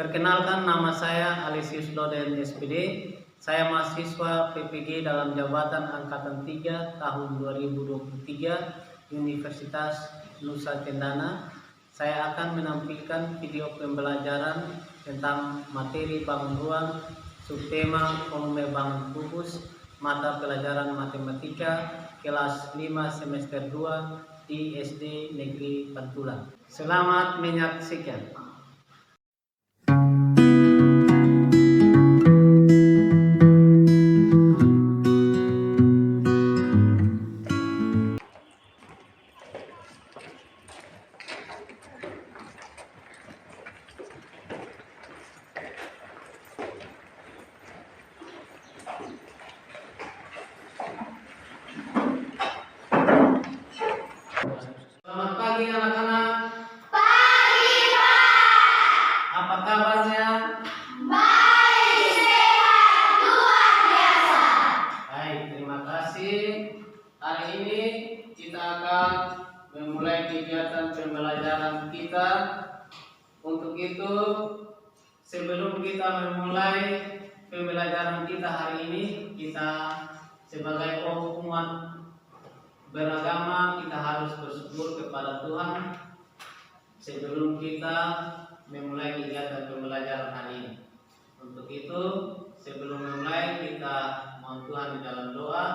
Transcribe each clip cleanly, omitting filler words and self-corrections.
Perkenalkan, nama saya Alesius Doden SPD. Saya mahasiswa PPG dalam jabatan Angkatan 3 tahun 2023 Universitas Nusa Cendana. Saya akan menampilkan video pembelajaran tentang materi bangun ruang, subtema volume bangun kubus, mata pelajaran matematika, kelas 5 semester 2 di SD Negeri Pantulan. Selamat menyaksikan. Selamat pagi anak-anak. Pagi, Pak. Apa kabarnya? Baik, sehat, luar biasa. Baik, terima kasih. Hari ini kita akan memulai kegiatan pembelajaran kita. Untuk itu, sebelum kita memulai pembelajaran kita hari ini, kita sebagai umat beragama kita harus bersyukur kepada Tuhan sebelum kita memulai kegiatan pembelajaran hari ini. Untuk itu, sebelum memulai kita mohon Tuhan di dalam doa,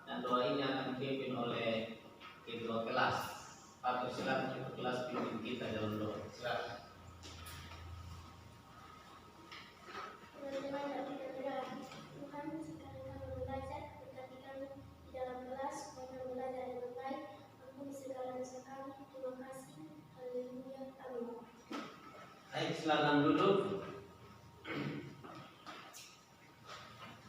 dan doa ini akan dipimpin oleh ketua kelas. Pak, silakan ketua kelas pimpin kita dalam doa. Silakan. Teman-teman, kita berdoa. Tuhan, sekarang kami belajar, berkati kami di dalam kelas, supaya kami belajar dengan baik. Ampuni segala dosa kami. Terima kasih. Haleluya. Amin. Baik, silakan duduk.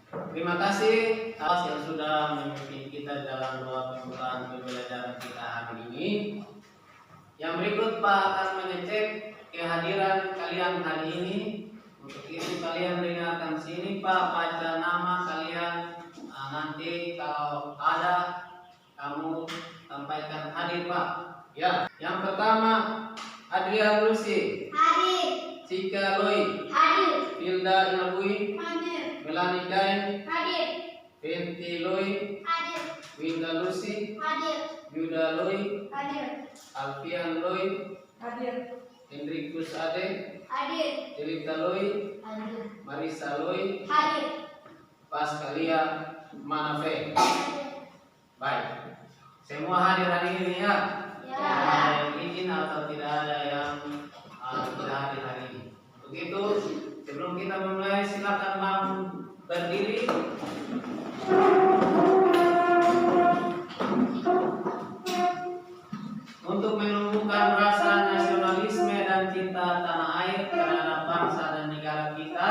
Terima kasih atas yang sudah memimpin kita dalam doa pembukaan pembelajaran kita hari ini. Yang berikut Pak akan mengecek kehadiran kalian hari ini. Untuk itu kalian dengarkan sini Pak, baca nama kalian. Nanti kalau ada kamu sampaikan hadir Pak. Ya, yang pertama Adria Lucy, Hadir. Cika Loi, Hadir. Hilda Inabui, Hadir. Melani Kain, Hadir. Fenty Loi, Hadir. Winda Lucy, Hadir. Yuda Loi, Hadir. Alfian Loi, Hadir. Hendrikus Ade, Hadir. Delita Loi, Hadir. Marisa Loi, Hadir. Paskalia Manafe. Baik, semua hadir hari ini ya. Ya. Ada yang izin atau tidak ada yang tidak hadir hari ini. Untuk itu, sebelum kita memulai, silakan bangun berdiri. Untuk menumbuhkan rasa nasionalisme dan cinta tanah air terhadap bangsa dan negara kita,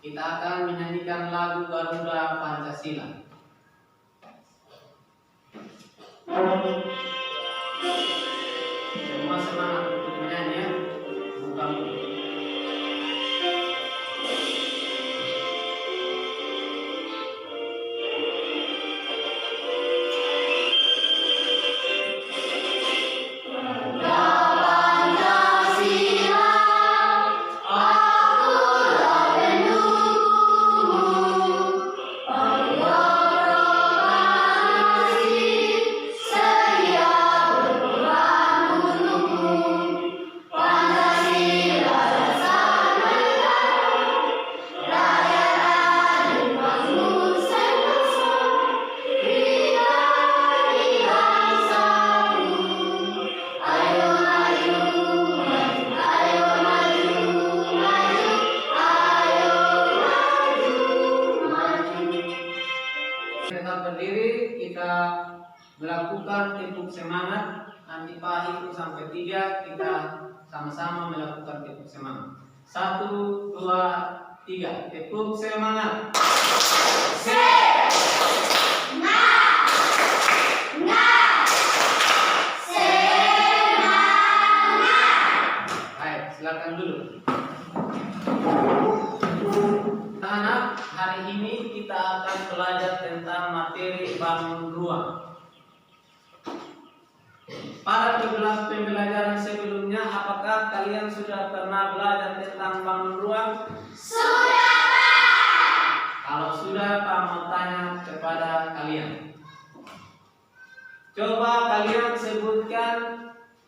kita akan menyanyikan lagu Garuda Pancasila. Semua semangat untuk menyanyi ya. Bukan tetap berdiri, kita melakukan tepuk semangat. Nanti Pak hitung sampai 3, kita sama-sama melakukan tepuk semangat. 1, 2, 3, tepuk semangat. Baik, silakan dulu. Anak, hari ini kita akan belajar tentang materi bangun ruang. Pada pembelajaran sebelumnya apakah kalian sudah pernah belajar tentang bangun ruang? Sudah, Pak. Kalau sudah, Pak mau tanya kepada kalian. Coba kalian sebutkan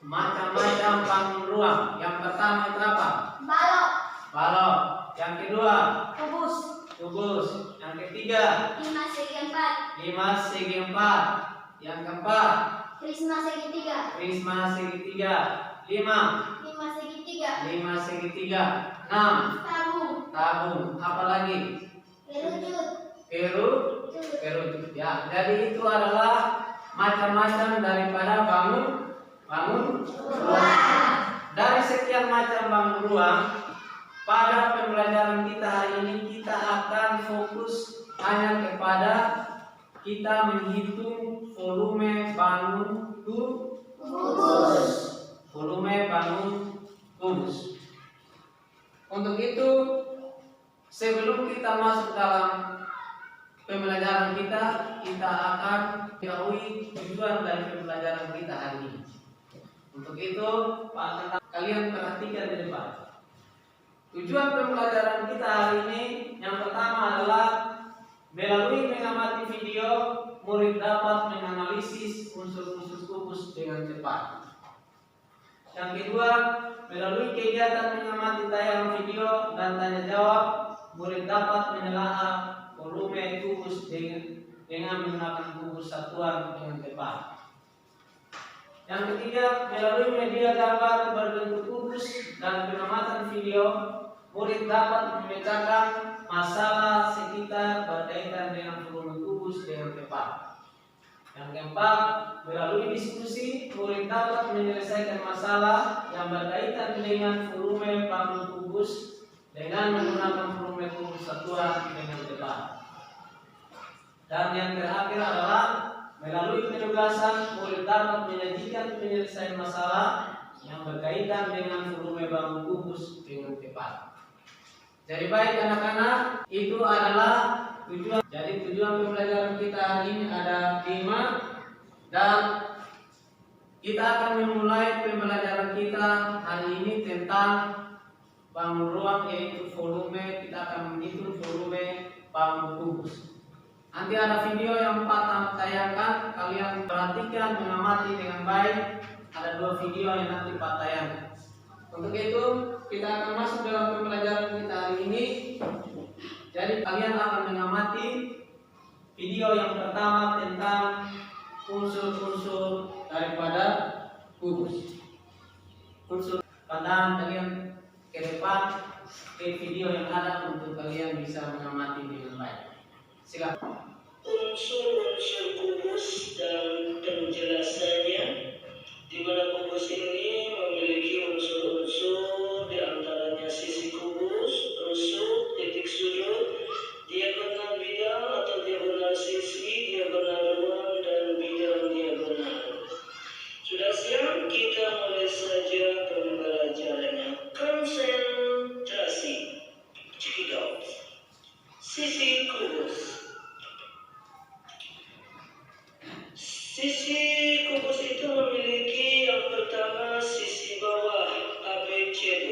macam-macam bangun ruang. Yang pertama itu apa? Balok. Balok. Yang kedua? Kubus. Kubus. Yang ketiga? 5 segi 4. 5 segi 4. Yang keempat? Prisma segi 3. Prisma segi 3. 5 segi 3. 5 segi 3. 6 Tabung. tabung. Apa lagi? Kerucut. Kerucut. Ya, jadi itu adalah macam-macam daripada bangun Ruang. Dari sekian macam bangun ruang, pada pembelajaran kita hari ini kita akan fokus hanya kepada kita menghitung volume bangun kubus. Volume bangun kubus. Untuk itu, sebelum kita masuk dalam pembelajaran kita akan mengetahui tujuan dari pembelajaran kita hari ini. Untuk itu, Pak, kalian perhatikan di depan. Tujuan pembelajaran kita hari ini yang pertama adalah melalui mengamati video, murid dapat menganalisis unsur-unsur kubus dengan cepat. Yang kedua, melalui kegiatan mengamati tayangan video dan tanya jawab, murid dapat menelaah volume kubus dengan menggunakan kubus satuan dengan tepat. Yang ketiga, melalui media gambar berbentuk kubus dan pengamatan video, murid dapat memecahkan masalah sekitar berkaitan dengan volume kubus dengan tepat. Yang keempat, melalui diskusi, murid dapat menyelesaikan masalah yang berkaitan dengan volume bangun kubus dengan menggunakan volume kubus satuan dengan tepat. Dan yang terakhir adalah melalui penugasan, murid dapat menyajikan penyelesaian masalah yang berkaitan dengan volume bangun kubus dengan tepat. Jadi baik anak-anak, itu adalah tujuan. Jadi tujuan pembelajaran kita hari ini ada 5 dan kita akan memulai pembelajaran kita hari ini tentang bangun ruang, yaitu volume. Kita akan menghitung volume bangun kubus. Nanti ada video yang Pak tayangkan, kalian perhatikan, mengamati dengan baik. Ada 2 video yang nanti Pak tayangkan. Untuk itu kita akan masuk dalam pembelajaran kita hari ini. Jadi kalian akan mengamati video yang pertama tentang unsur-unsur daripada kubus. Unsur pandangan kalian ke depan ke video yang ada untuk kalian bisa mengamati dengan baik. Silakan. Unsur-unsur kubus dan penjelasannya, di mana kubus ini memiliki unsur-unsur, di antaranya sisi kubus, rusuk, titik sudut, diagonal bidang atau diagonal sisi, diagonal ruang, dan bidang diagonal. Sudah siap? Kita mulai saja pembelajarannya. Konsentrasi. Check it out. Sisi kubus. Sisi kubus itu memiliki yang pertama sisi bawah ABCD,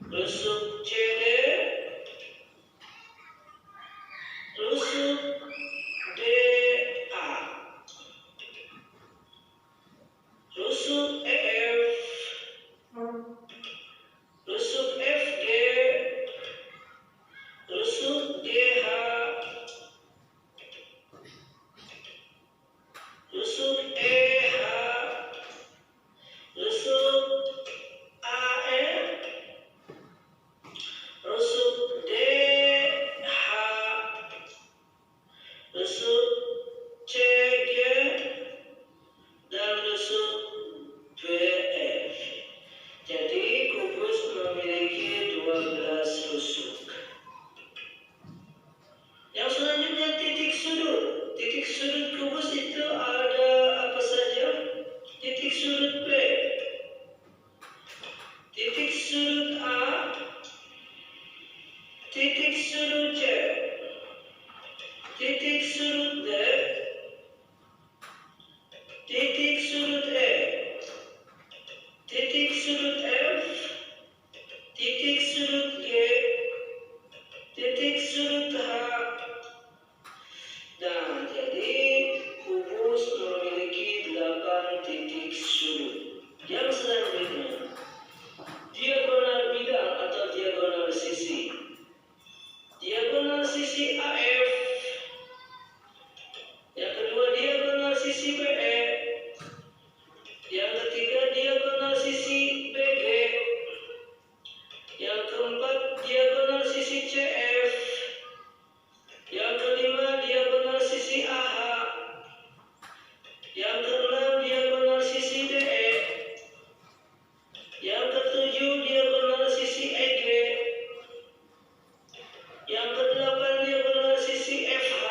rusuk CD, rusuk DA, rusuk EF, rusuk FG, rusuk GH, rusuk EH, rusuk AN, rusuk DH, rusuk CG, dan rusuk BF. Jadi kubus memiliki 12 rusuk. Yang selanjutnya titik sudut. Titik sudut kubus itu ada apa saja? Titik sudut B, titik sudut A, titik sudut C, titik sudut D, titik sudut E, titik sudut F, titik sudut G, titik sudut H. Nah, jadi kubus memiliki 8 titik sudut. Yang selanjutnya, diagonal bidang atau diagonal sisi. Diagonal sisi AF. Yang kedua, diagonal sisi BE. Yang ketiga, diagonal sisi BG. Yang keempat, diagonal sisi CF. Yang kelima, diagonal sisi AH. Yang keenam, diagonal sisi DE. Yang ketujuh, diagonal sisi EG. Yang kedelapan, diagonal sisi FH.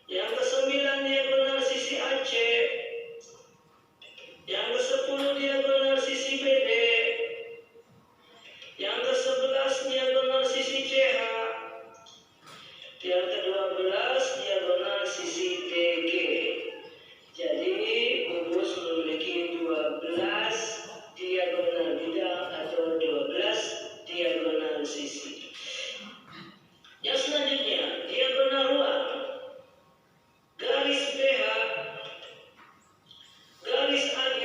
Yang kesembilan, diagonal sisi AC. Yang ke-10, diagonal sisi BD. Yang ke-11, diagonal sisi CH. Yang ke-12, diagonal sisi DG. Jadi kubus memiliki 12 diagonal bidang atau 12 diagonal sisi. Yang selanjutnya, diagonal ruang. Garis BH, garis AG,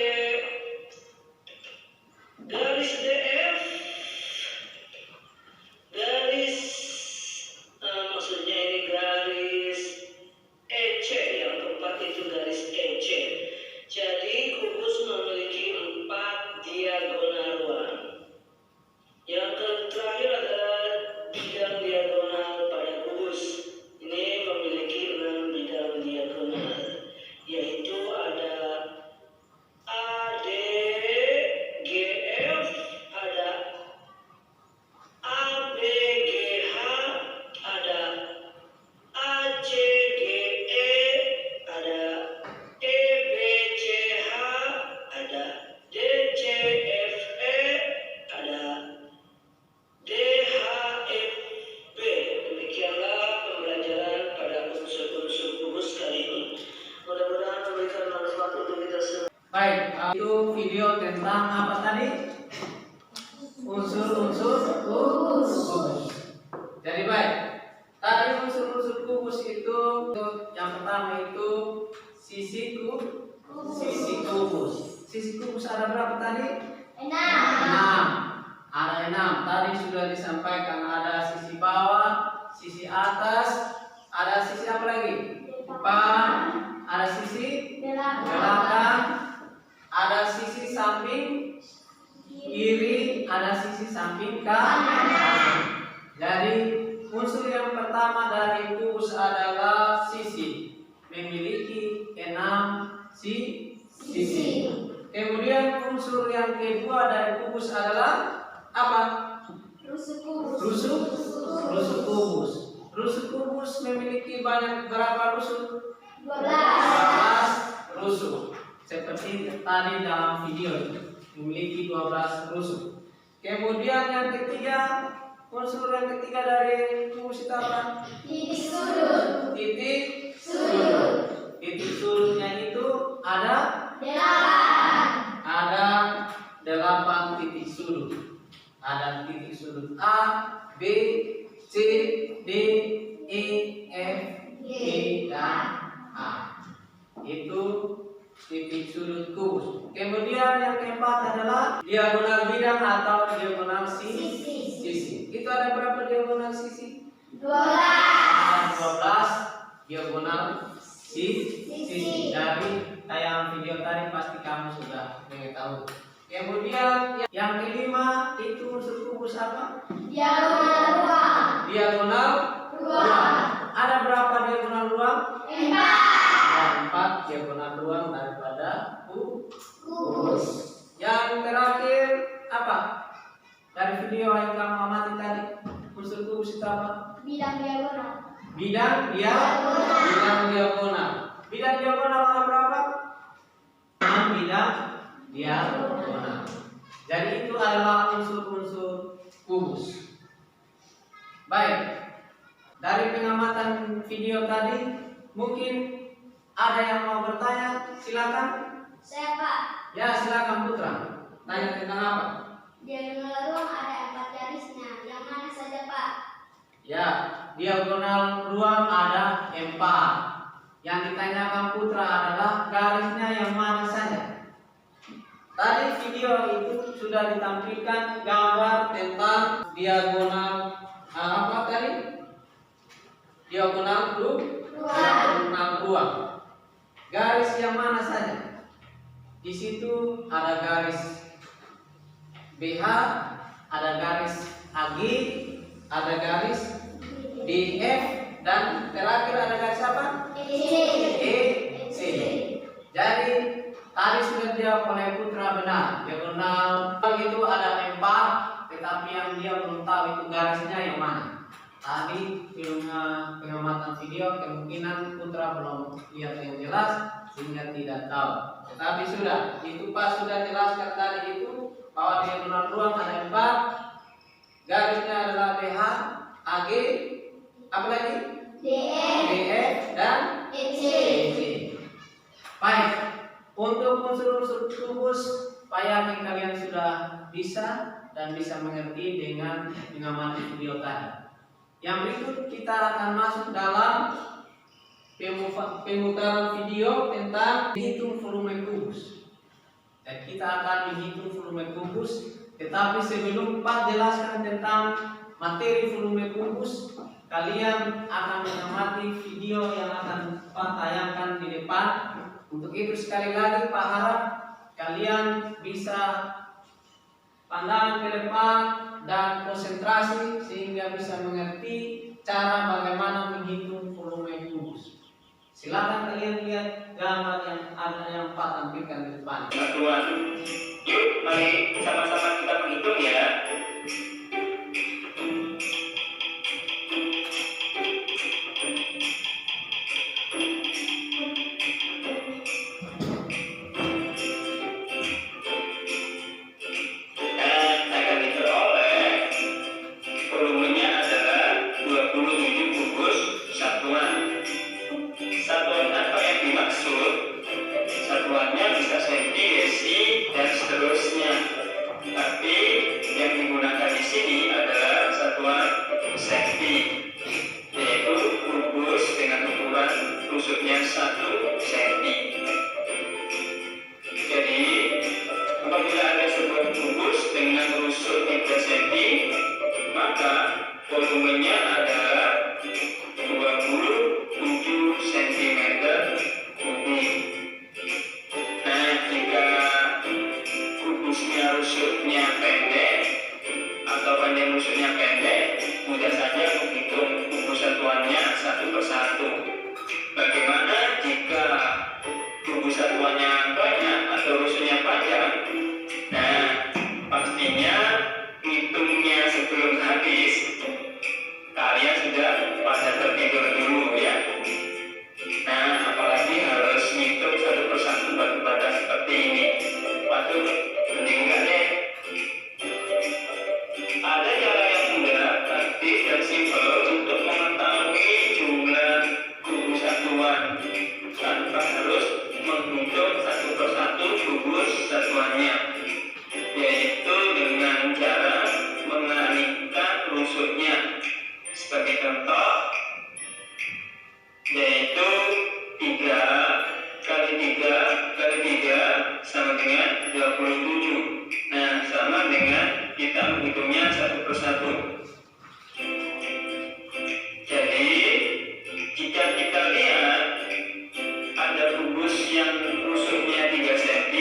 garis DF, garis maksudnya ini garis EC, yang keempat itu garis EC. Jadi kubus memiliki 4 diagonal ruang. Yang terakhir adalah bidang diagonal pada kubus. Ini memiliki 6 bidang diagonal, yaitu ada ADGF, ada ABGH, ada ACGE, ada EBCH, ada DCFE, ada DHFB. Demikianlah pembelajaran pada unsur-unsur kubus kali ini. Mudah-mudahan memberikan manfaat untuk kita semua. Baik, itu video tentang apa tadi? Unsur-unsur kubus. Jadi baik, tadi unsur-unsur kubus itu yang pertama itu sisi kubus. Sisi kubus ada berapa tadi? 6. Ada 6. Tadi sudah disampaikan ada sisi bawah, sisi atas, ada sisi apa lagi? Depan, ada sisi belakang, ada sisi samping kiri, ada sisi samping kanan. Jadi unsur yang pertama dari kubus adalah sisi, memiliki 6 sisi. Kemudian unsur yang kedua dari kubus adalah apa? Rusuk kubus. Rusuk kubus memiliki berapa rusuk? 12 rusuk. Seperti tadi dalam video memiliki 12 rusuk. Kemudian yang ketiga, unsur yang ketiga dari kubus itu apa? Titik sudut. Titik sudutnya itu ada 8 titik sudut. ada titik sudut A, B, C, D, E, F, G, dan A. Itu titik sudut kubus. Kemudian yang keempat adalah diagonal bidang atau diagonal sisi. Itu ada berapa diagonal sisi? 12. Ada 12 diagonal sisi. Dari tayangan video tadi pasti kamu sudah mengetahui. Kemudian yang kelima itu unsur kubus apa? Diagonal ruang. Diagonal ruang. Ada berapa diagonal ruang? 4. Ada 4 diagonal ruang daripada kubus. Yang terakhir apa? Dari video yang kamu amati tadi, unsur kubus itu apa? Bidang diagonal. Bidang diagonal. Bidang diagonal ada berapa? 6 bidang diagonal. Jadi itu adalah unsur-unsur kubus. Baik. Dari pengamatan video tadi, mungkin ada yang mau bertanya, silakan. Saya Pak. Ya, silakan Putra. Tanya tentang apa? Diagonal ruang ada 4 garisnya. Yang mana saja Pak? Ya, diagonal ruang ada 4. Yang ditanyakan Putra adalah garisnya yang mana saja. Tadi video itu sudah ditampilkan gambar tentang diagonal apa tadi? Diagonal ruang. Garis yang mana saja? Di situ ada garis BH, ada garis AG, ada garis DF, dan terakhir ada garis apa? EC. Jadi tadi sudah dijawab oleh Putra benar. Diagonal itu ada 4, tetapi yang dia belum tahu itu garisnya yang mana. Tadi pengamatan video kemungkinan Putra belum lihat yang jelas sehingga tidak tahu. Tetapi sudah, itu Pak sudah jelaskan tadi itu bahwa diagonal ruang ada 4, garisnya adalah BH, AG, apa lagi? DF dan EC. Baik, untuk unsur-unsur kubus, Pak yakin kalian sudah bisa dan bisa mengerti dengan mengamati video tadi. Yang berikut kita akan masuk dalam pemutaran video tentang menghitung volume kubus. Dan kita akan menghitung volume kubus, tetapi sebelum Pak jelaskan tentang materi volume kubus, kalian akan mengamati video yang akan Pak tayangkan di depan. Untuk itu sekali lagi Pak harap kalian bisa pandangan ke depan dan konsentrasi sehingga bisa mengerti cara bagaimana menghitung volume kubus. Silakan kalian lihat gambar yang ada yang Pak tampilkan di depan. Tuan, yuk mari sama-sama kita menghitung ya. Satuannya, yaitu dengan cara rusuknya. Sebagai contoh, yaitu 3 kali 3 kali 3 sama dengan 27. Nah, sama dengan kita menghitungnya satu persatu. Jadi, jika kita lihat ada kubus yang rusuknya 3 cm,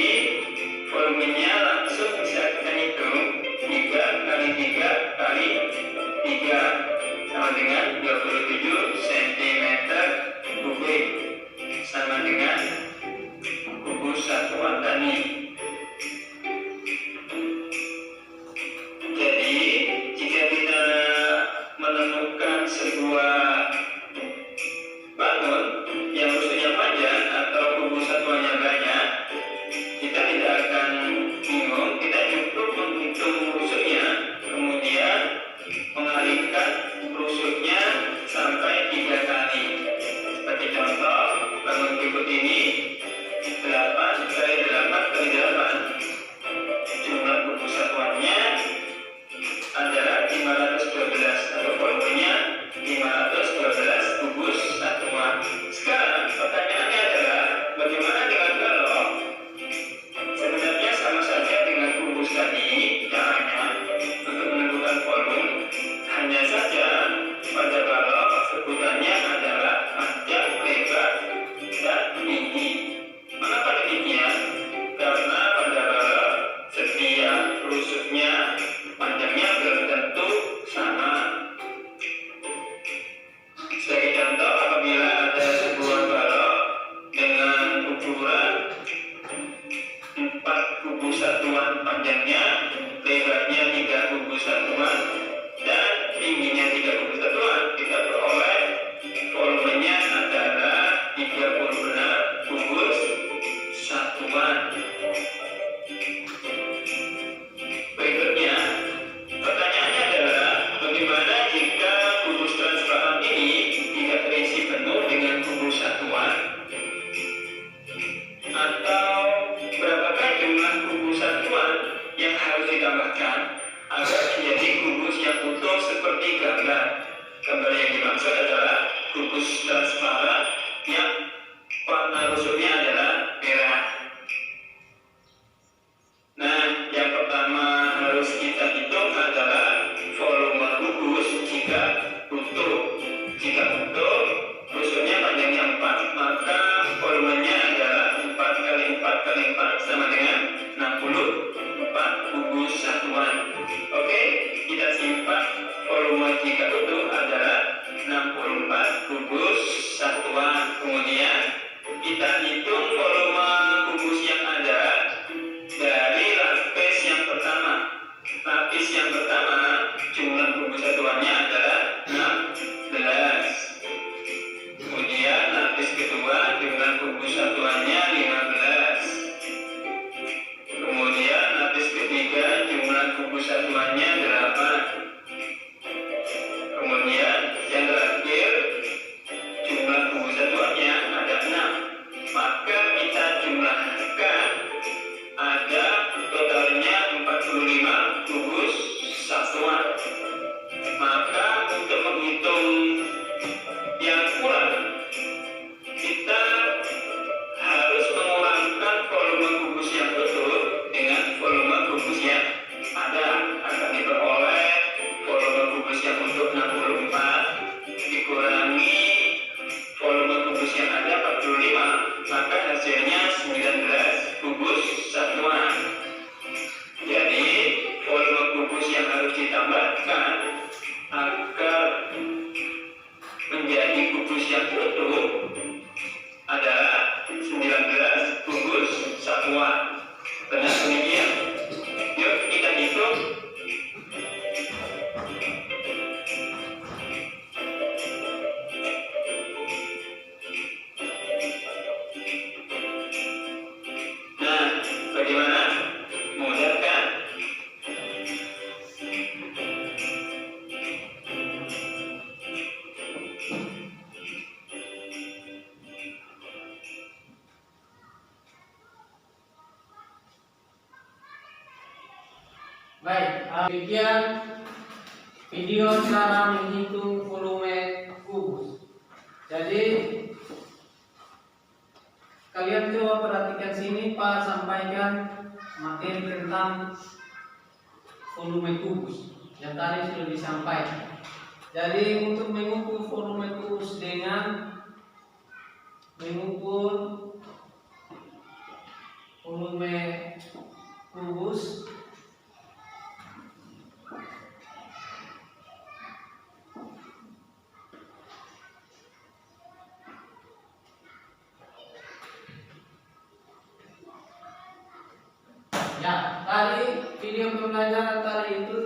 volumenya langsung bisa kita hitung 3 kali 3 kali 3 sama dengan 27 cm kubik, sama dengan kubus satuan tadi. Jadi jika kita menemukan sebuah bangun yang rusuknya panjang atau kubus satuannya banyak, kita tidak akan bingung, kita cukup menghitung rusuknya, kemudian mengalihkan rusuknya sampai 3 kali. Seperti contoh, bangun berikut ini 8 kali 8 kali 8. Jumlah kubus satuannya adalah 512 atau volumenya 512 kubus satuan. Sekarang pertanyaannya adalah bagaimana dengan balok? Sebenarnya sama saja dengan kubus tadi caranya untuk menentukan volume, hanya saja pada balok sebutannya adalah panjang, lebar, dan tinggi. Mengapa demikian? Karena pada balok setiap rusuknya panjangnya belum tentu sama. Sebagai contoh, apabila ada sebuah balok dengan ukuran 4 kubus satuan panjangnya, lebarnya 3 kubus satuan, dan tingginya 3 kubus satuan, kita peroleh volumenya adalah 36 kubus satuan. Berikutnya, pertanyaannya adalah bagaimana jika kubus transparan ini tidak terisi penuh dengan kubus satuan? Atau berapakah jumlah kubus satuan yang harus ditambahkan agar menjadi kubus yang utuh seperti gambar? Gambar yang dimaksud adalah kubus transparan yang warna rusuknya adalah merah. Nah, yang pertama harus kita hitung adalah volume kubus jika utuh. Jika utuh, rusuknya panjangnya 4, maka volumenya adalah 4 kali 4 kali 4 sama dengan 64 kubus satuan. Oke, kita simpan volume jika utuh adalah 64 kubus satuan. Kemudian kita hitung volume kubus yang ada dari lapis yang pertama. Lapis yang pertama jumlah kubus satuannya adalah 16. Kemudian lapis kedua jumlah kubus satuannya 15. Kemudian lapis ketiga jumlah kubus satuannya 8. Kemudian yang terakhir jumlah kubus satuannya ada 6. Maka kita jumlahkan, ada totalnya 45 kubus satuan. Maka untuk menghitung yang kurang, kita harus mengurangkan volume kubus yang utuh dengan volume kubus yang ada, akan diperoleh volume kubus yang utuh 64 dikurangi volume kubus yang ada 45, maka hasilnya 19 kubus satuan. Jadi volume kubus yang harus ditambahkan agar menjadi kubus yang utuh adalah 19 kubus satuan. Benar demikian? Yuk kita hitung. Nah, bagaimana? Mudah kan? Baik, demikian Video cara menghitung volume kubus. Jadi kalian coba perhatikan sini, Pak sampaikan materi tentang volume kubus yang tadi sudah disampaikan. Jadi untuk mengukur volume kubus dengan mengukur volume kubus ya, tadi video pembelajaran tadi itu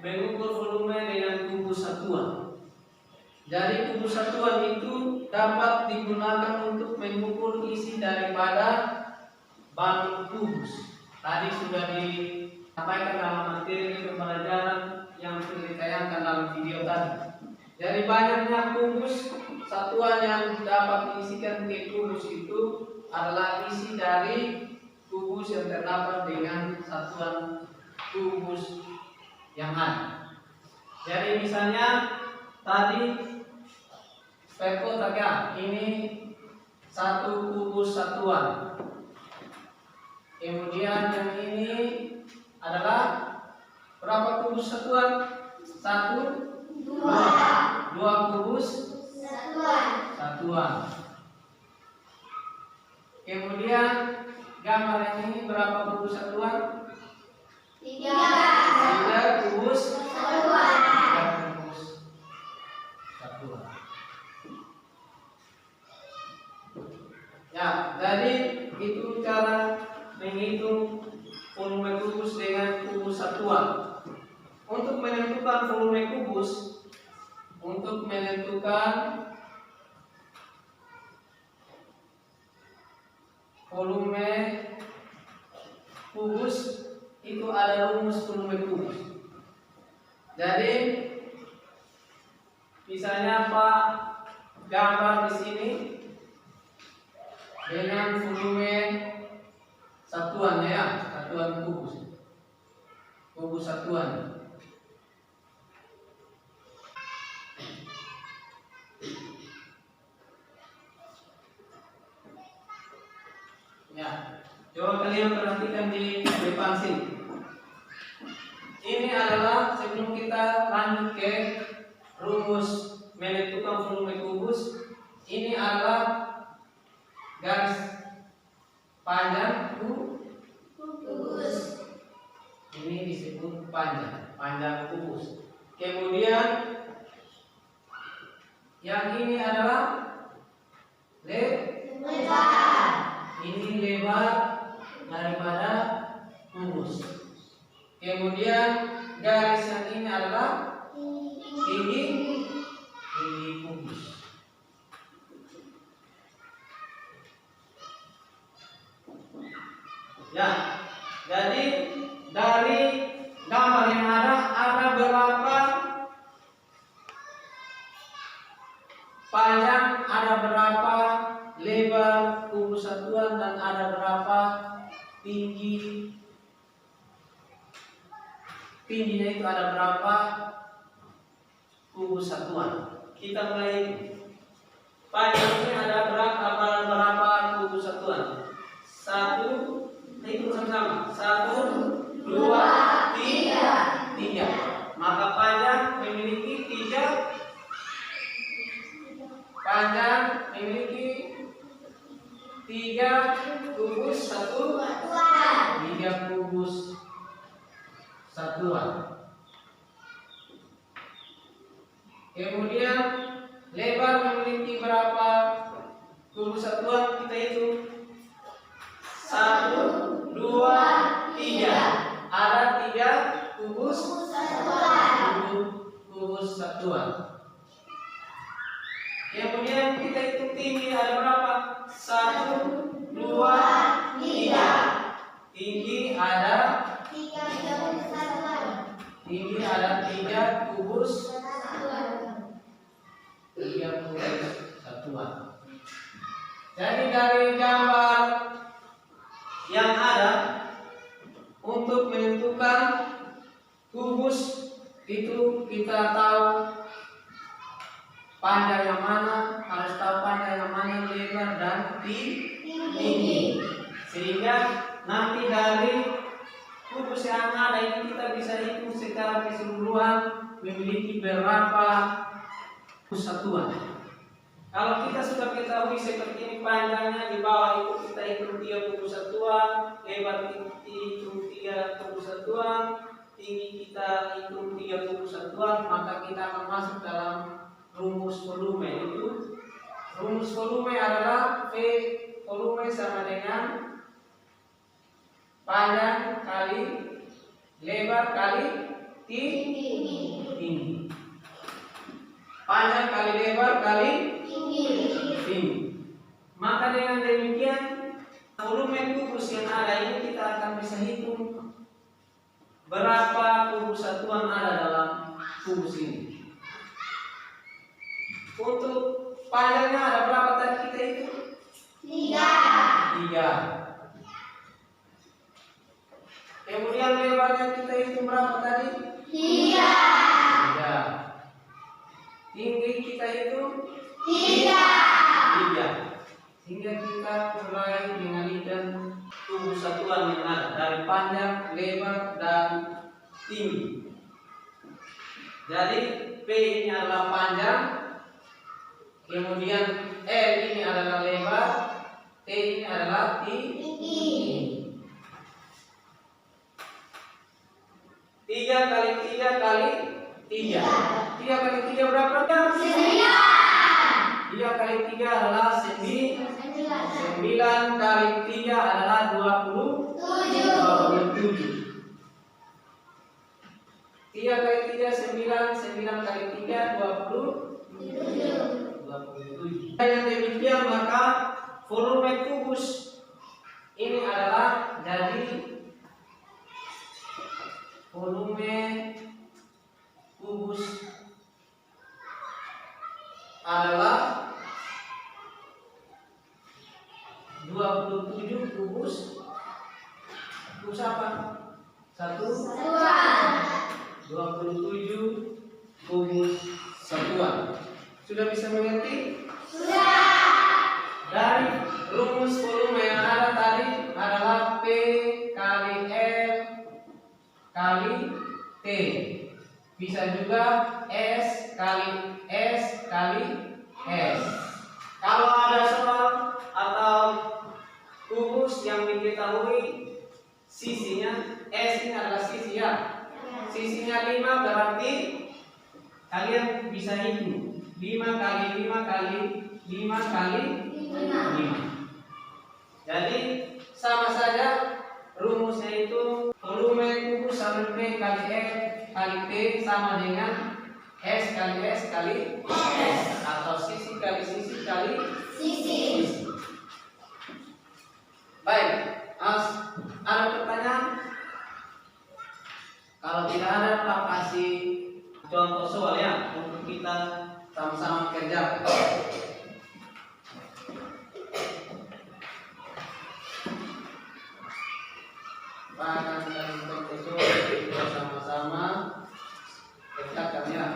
mengukur volume dengan kubus satuan. Jadi kubus satuan itu dapat digunakan untuk mengukur isi daripada balon kubus. Tadi sudah disampaikan dalam materi pembelajaran yang sudah ditayangkan dalam video tadi. Jadi banyaknya kubus satuan yang dapat diisikan ke kubus itu adalah isi dari kubus yang terdapat dengan satuan kubus yang ada. Jadi misalnya tadi spare kotak ya, ini satu kubus satuan. Kemudian yang ini adalah berapa kubus satuan? Dua kubus satuan. Kemudian gambar yang ini berapa kubus satuan? 3 kubus satuan. Ya, jadi itu cara menghitung volume kubus dengan kubus satuan. Untuk menentukan volume kubus, itu ada rumus volume kubus. Jadi misalnya Pak gambar di sini dengan volume satuan ya, satuan kubus satuan. Ya, coba kalian perhatikan di depan sini. Ini adalah sebelum kita lanjut ke rumus menentukan volume kubus, ini adalah garis panjang kubus. Ini disebut panjang kubus. Kemudian yang ini adalah lebar. Ini lebar daripada kubus. Kemudian garis yang ini adalah tinggi kubus. Ya, jadi dari gambar yang ada berapa panjang, ada berapa lebar kubus satuan, dan ada berapa tingginya itu ada berapa kubus satuan. Kita mulai panjangnya ada berapa kubus satuan. 1, hitung sama-sama. 1, 2, 3. Maka panjang memiliki 3 kubus satuan. 3 kubus satuan. Kemudian lebar memiliki berapa kubus satuan? Kita hitung. 1, 2, 3. Ada 3 kubus satuan. Kemudian kita hitung tinggi ada berapa? 1, 2, 3. Tinggi ada 3 kubus satuan. Jadi dari gambar yang ada, untuk menentukan kubus itu kita tahu panjang yang mana, harus tahu panjang yang mana, lebar dan tinggi. Sehingga nanti dari kubus yang ada ini kita bisa hitung secara keseluruhan memiliki berapa kesatuan. Kalau kita sudah ketahui seperti ini panjangnya, di bawah itu kita hitung 3 kubus satuan, lebar hitung 3 kubus satuan, tinggi kita hitung 3 kubus satuan, maka kita akan masuk dalam rumus volume. Itu rumus volume adalah V volume sama dengan panjang kali lebar kali tinggi. Panjang kali lebar kali tinggi. Maka dengan demikian volume kubus yang ada ini kita akan bisa hitung berapa kubus satuan ada dalam kubus ini. Untuk panjangnya ada berapa tadi kita hitung? 3. Kemudian lebarnya kita hitung berapa tadi? 3. Tinggi kita hitung 3. Sehingga kita mulai mengalihkan kubus satuan yang ada dari panjang, lebar, dan tinggi. Jadi P ini adalah panjang, kemudian L ini adalah lebar, T ini adalah tinggi. 3 kali 3 kali 3. 3 kali 3 berapa? 9. 3 kali 3 adalah 9. 9 kali 3 adalah 27. 3 kali 3 9. 9 kali 3 27. Dengan demikian maka volume kubus ini adalah jadi volume kubus adalah 27 kubus apa? 27 kubus satuan. Sudah bisa mengerti? Sudah. Dari rumus volume yang ada tadi adalah P kali L kali T. Bisa juga S kali S kali S. Kalau ada soal atau kubus yang diketahui sisinya, S ini adalah sisi ya. Sisinya 5 berarti kalian bisa hitung 5 kali 5 kali 5 kali 5. Jadi sama saja rumusnya itu volume kubus sama P kali L kali T sama dengan S kali S kali S atau sisi kali sisi kali sisi. Baik, ada pertanyaan? Kalau tidak ada, Pak kasih contoh soal ya untuk kita sama-sama kerja. Pak akan kasih contoh soal kita sama-sama kerjakan ya.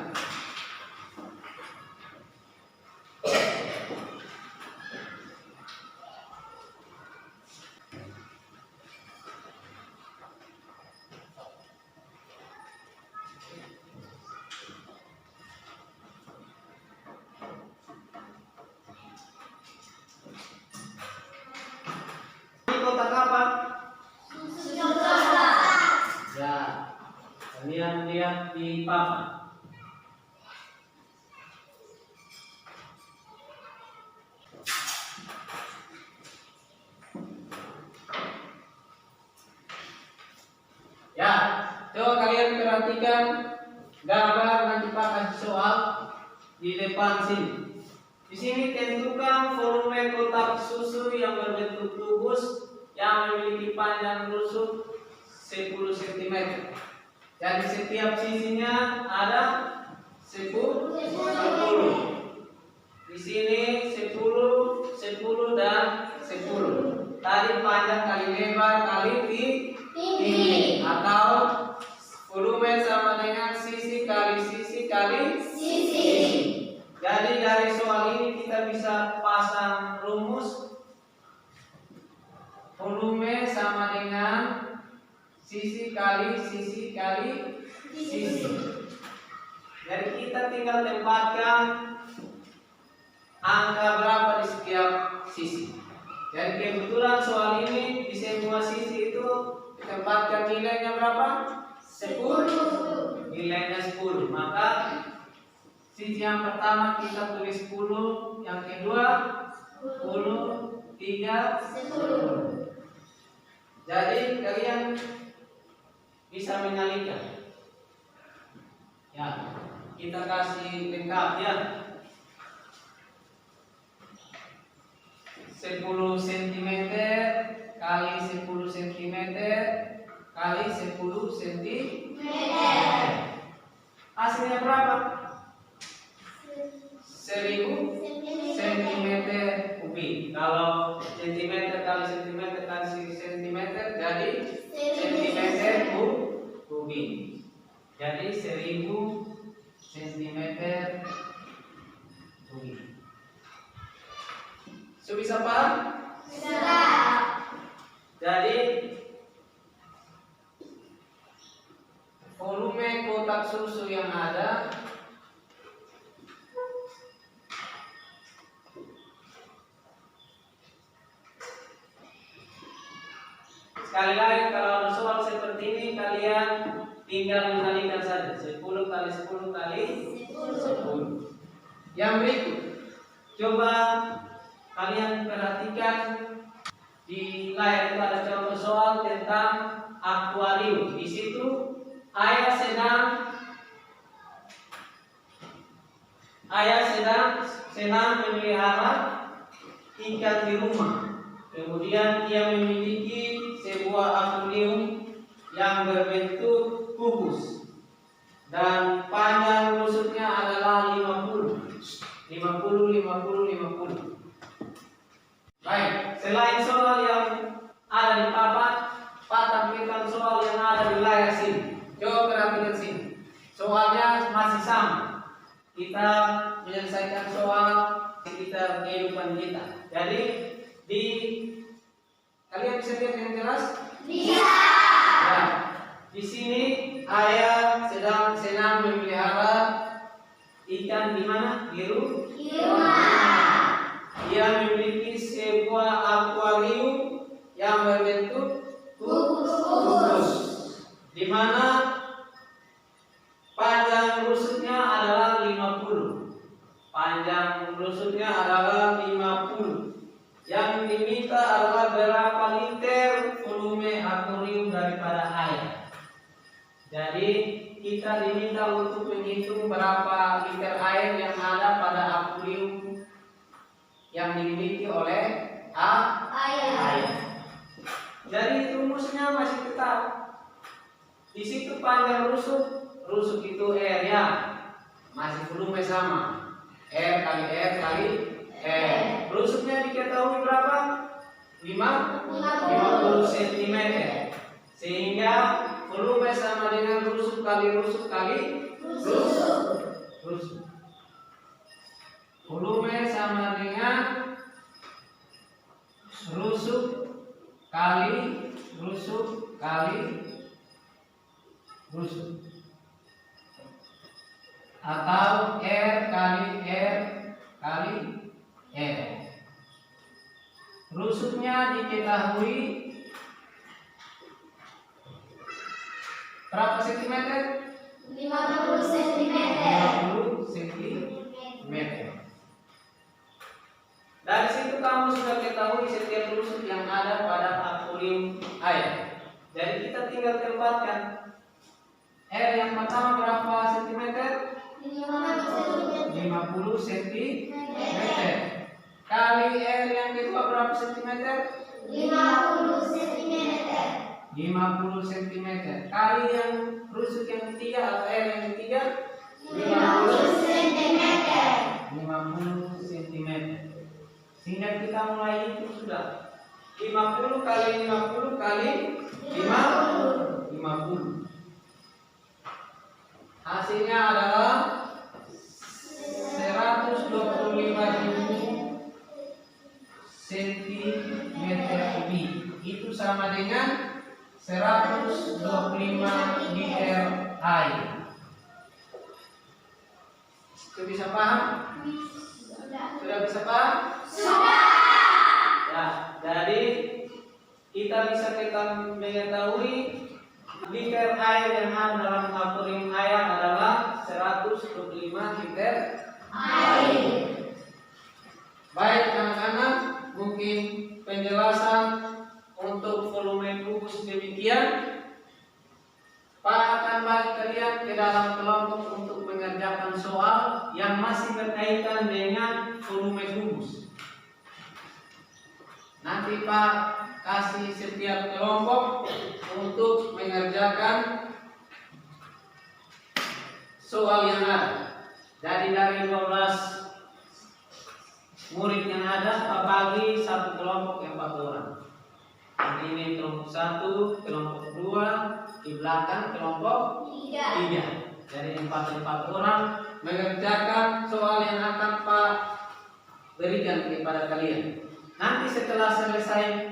Kotak apa? Ya, kalian lihat di papan. Ya, coba kalian perhatikan gambar nanti Pak kasih soal di depan sini. Di sini tentukan volume kotak susu yang berbentuk kubus yang memiliki panjang rusuk 10 cm. Jadi setiap sisinya ada 10. Di sini 10, 10 dan 10. Tadi panjang kali lebar kali tinggi atau volume sama dengan sisi kita bisa pasang rumus volume sama dengan sisi kali sisi kali sisi. Jadi kita tinggal tempatkan angka berapa di setiap sisi. Jadi kebetulan soal ini di semua sisi itu ditempatkan nilainya berapa? 10. Nilainya 10. Maka sisi yang pertama kita tulis 10, yang kedua 10, 3, 10. Jadi kalian bisa menyalikan. Ya, kita kasih lengkap ya. 10 cm kali 10 cm kali 10 cm. Hasilnya berapa? 1000 cm kubik. Kalau cm kali cm kali cm jadi cm kubik. Jadi 1000 cm kubik. So, bisa paham? Bisa. Jadi volume kotak susu yang ada sekali lagi, kalau ada soal seperti ini kalian tinggal mengalihkan saja 10 kali 10 kali 10. Yang berikut, coba kalian perhatikan di layar itu ada contoh soal tentang akuarium. Di situ ayah sedang memelihara ikan di rumah. Kemudian ia memiliki sebuah akuarium yang berbentuk kubus dan panjang rusuknya adalah 50. Baik, selain soal yang ada di papan, tampilkan soal yang ada di layar sini. Coba perhatikan sini. Soalnya masih sama. Kita menyelesaikan soal sekitar kehidupan kita. Jadi kalian bisa lihat yang jelas? Bisa. Ya, di sini ayah sedang senang memelihara ikan di mana? Di rumah. Dia memiliki sebuah akuarium yang berbentuk kubus, di mana panjang rusuknya adalah 50. Yang diminta adalah berapa liter volume akuarium daripada air. Jadi kita diminta untuk menghitung berapa liter air yang ada pada akuarium yang dimiliki oleh ayah. Jadi rumusnya masih tetap. Di situ panjang rusuk itu R ya, masih volume sama. R kali R kali R. Rusuknya diketahui berapa? 50 cm. Sehingga volume sama dengan rusuk kali rusuk kali rusuk. Volume sama dengan rusuk kali rusuk kali rusuk, atau R kali R kali R. Rusuknya diketahui berapa sentimeter? 50 cm. 50 cm. Dari situ kamu sudah ketahui setiap rusuk yang ada pada akuarium air. Jadi kita tinggal tempatkan R yang pertama berapa sentimeter? 50 cm. Kali R yang kedua berapa sentimeter? 50 cm. 50 cm. Kali yang rusuk yang ketiga atau R yang ketiga? 50 cm. 50 cm. Sehingga kita mulai hitung sudah 50 kali 50 kali 50. Hasilnya adalah 125.000 sama dengan 125 liter air. Itu bisa paham? Sudah bisa paham? Ya, jadi kita bisa mengetahui liter air yang ada dalam akuarium air adalah 125 liter air. Baik anak-anak, mungkin penjelasan untuk volume kubus demikian. Pak akan bagi kalian ke dalam kelompok untuk mengerjakan soal yang masih berkaitan dengan volume kubus. Nanti Pak kasih setiap kelompok untuk mengerjakan soal yang ada. Jadi dari 12 murid yang ada, Pak bagi satu kelompok 4 orang. Jadi ini kelompok 1, kelompok 2, di belakang kelompok 3. Jadi 4 orang mengerjakan soal yang akan Pak berikan kepada kalian. Nanti setelah selesai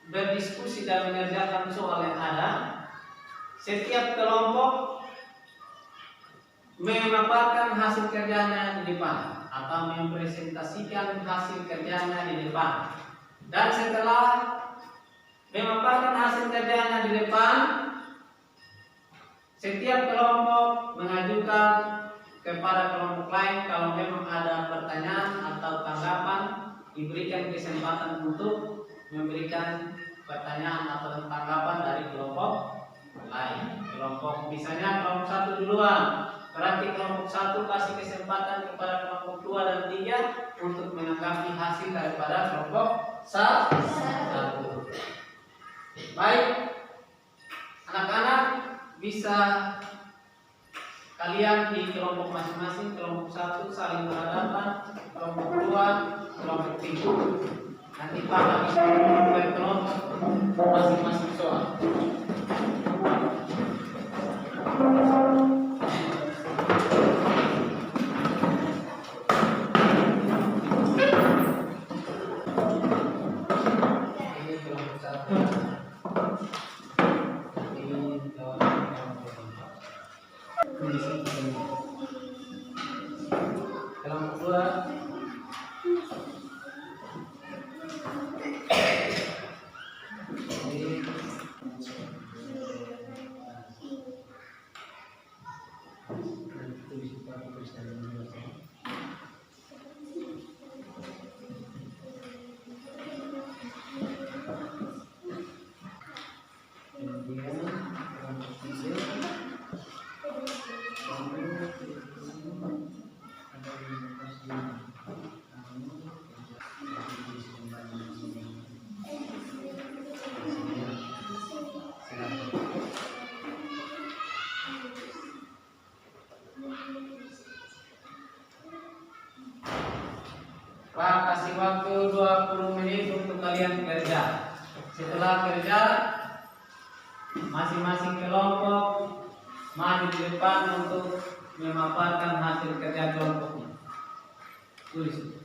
berdiskusi dan mengerjakan soal yang ada, setiap kelompok memaparkan hasil kerjanya di depan atau mempresentasikan hasil kerjanya di depan. Dan setelah memaparkan hasil kerjanya di depan, setiap kelompok mengajukan kepada kelompok lain kalau memang ada pertanyaan atau tanggapan, diberikan kesempatan untuk memberikan pertanyaan atau tanggapan dari kelompok lain. Kelompok misalnya kelompok 1 duluan, berarti kelompok 1 kasih kesempatan kepada kelompok 2 dan 3 untuk menanggapi hasil daripada kelompok 1. Baik, anak-anak bisa kalian di kelompok masing-masing, kelompok 1 saling berhadapan, kelompok 2, kelompok 3. Nanti Pak bagi per kelompok masing-masing soal. Ini kelompok 1. Kelompok 2. Pak kasih waktu 20 menit untuk kalian kerja. Setelah kerja, masing-masing kelompok maju di depan untuk memaparkan hasil kerja kelompoknya. Tulis.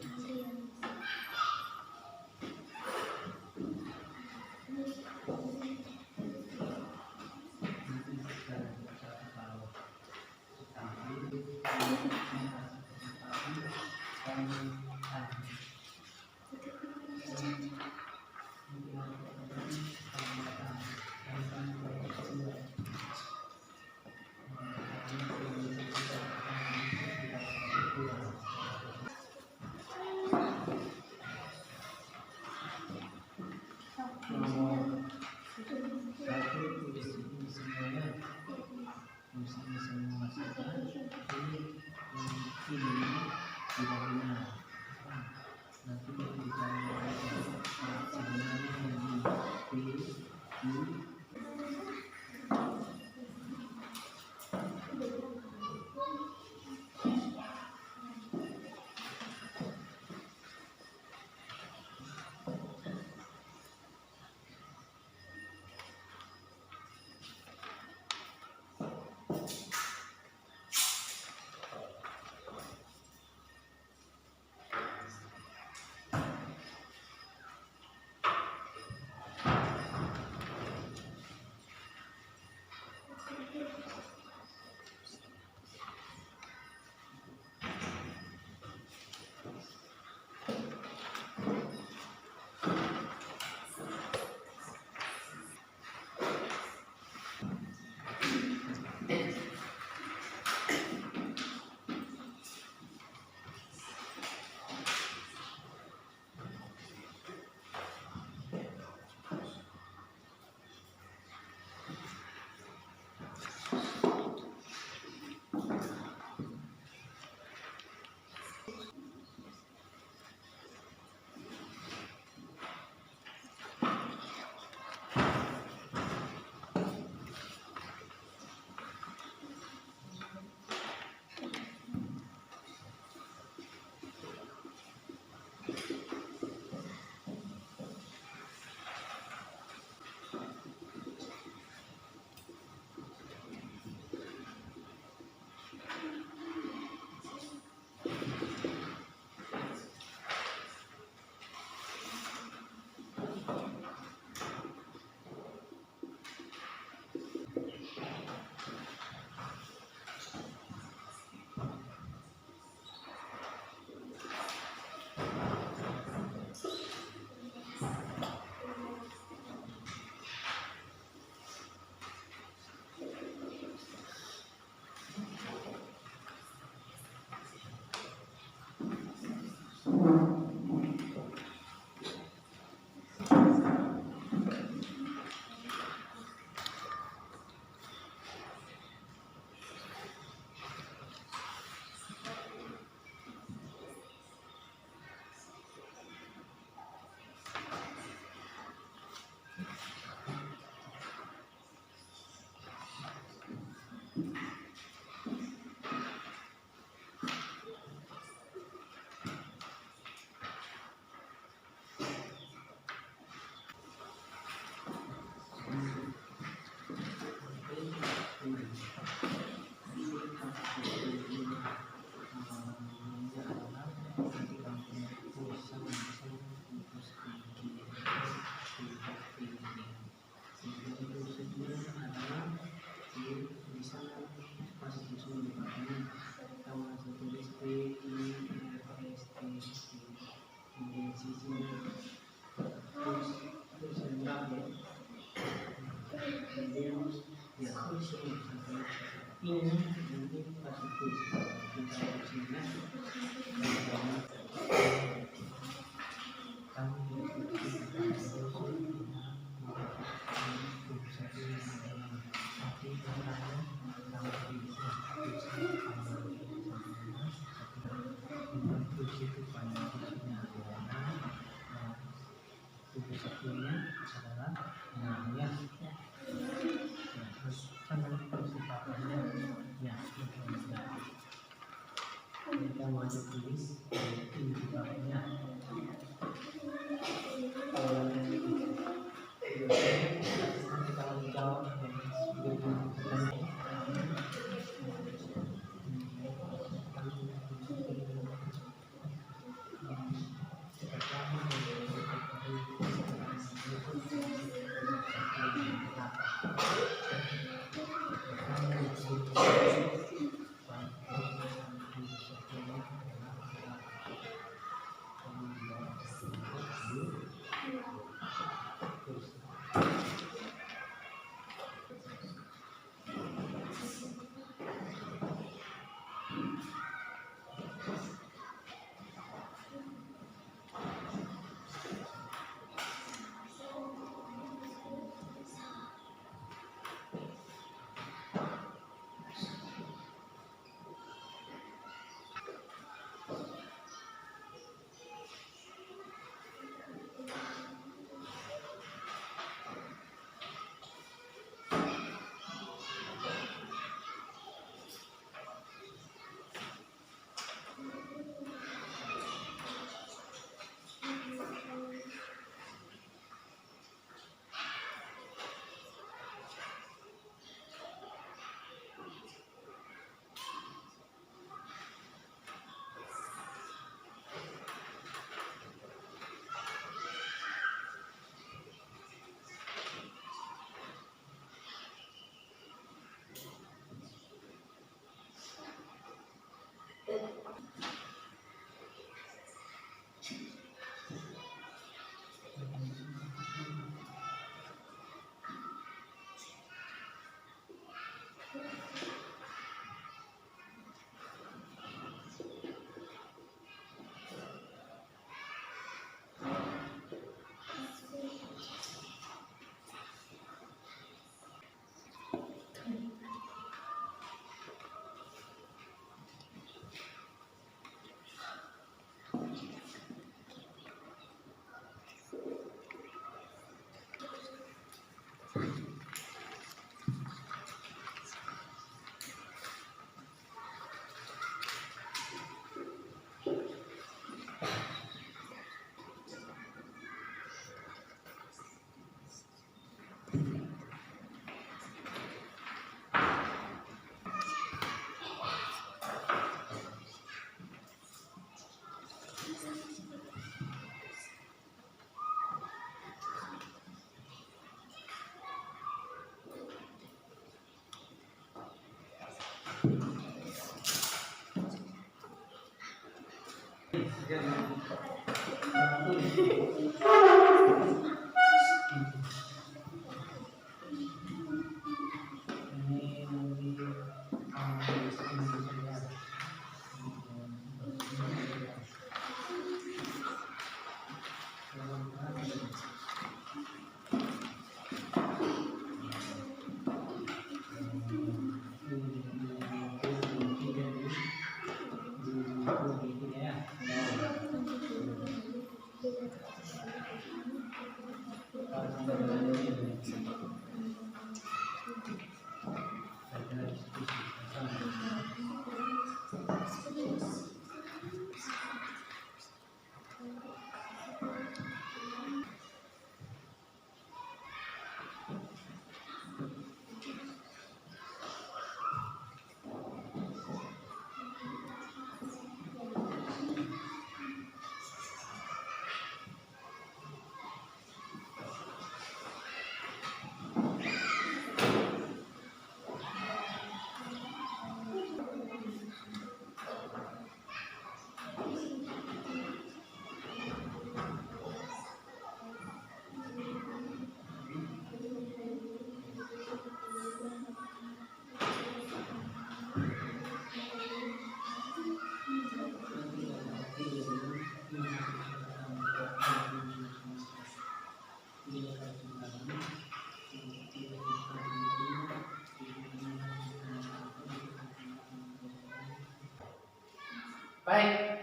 Baik,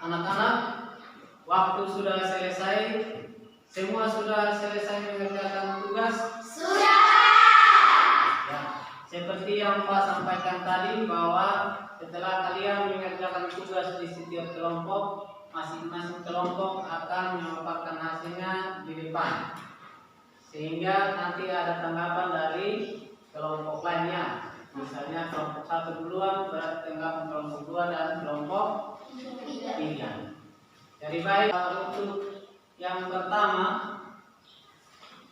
anak-anak, waktu sudah selesai. Semua sudah selesai mengerjakan tugas? Sudah. Ya, seperti yang Pak sampaikan tadi bahwa setelah kalian mengerjakan tugas di setiap kelompok, masing-masing kelompok akan memaparkan hasilnya di depan, sehingga nanti ada tanggapan dari kelompok lainnya. Misalnya kelompok 1 duluan, berarti tanggapan kelompok 2 dan kelompok 3. Jadi baik, untuk yang pertama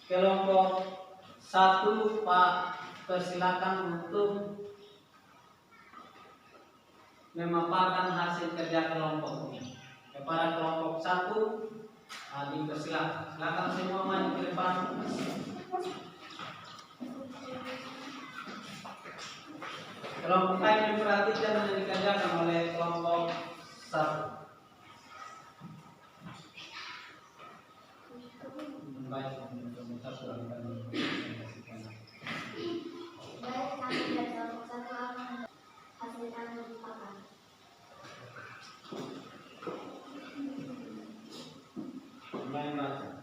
kelompok 1, Pak persilakan untuk memaparkan hasil kerja kelompoknya. Kepada kelompok 1 dipersilakan. Silakan semua maju ke depan. Kelompok lain diperhatikan dan dikerjakan oleh kelompok 1. Baik, Baik, kami dari kelompok 1 akan hasil kami dipaparkan. Baik, baca.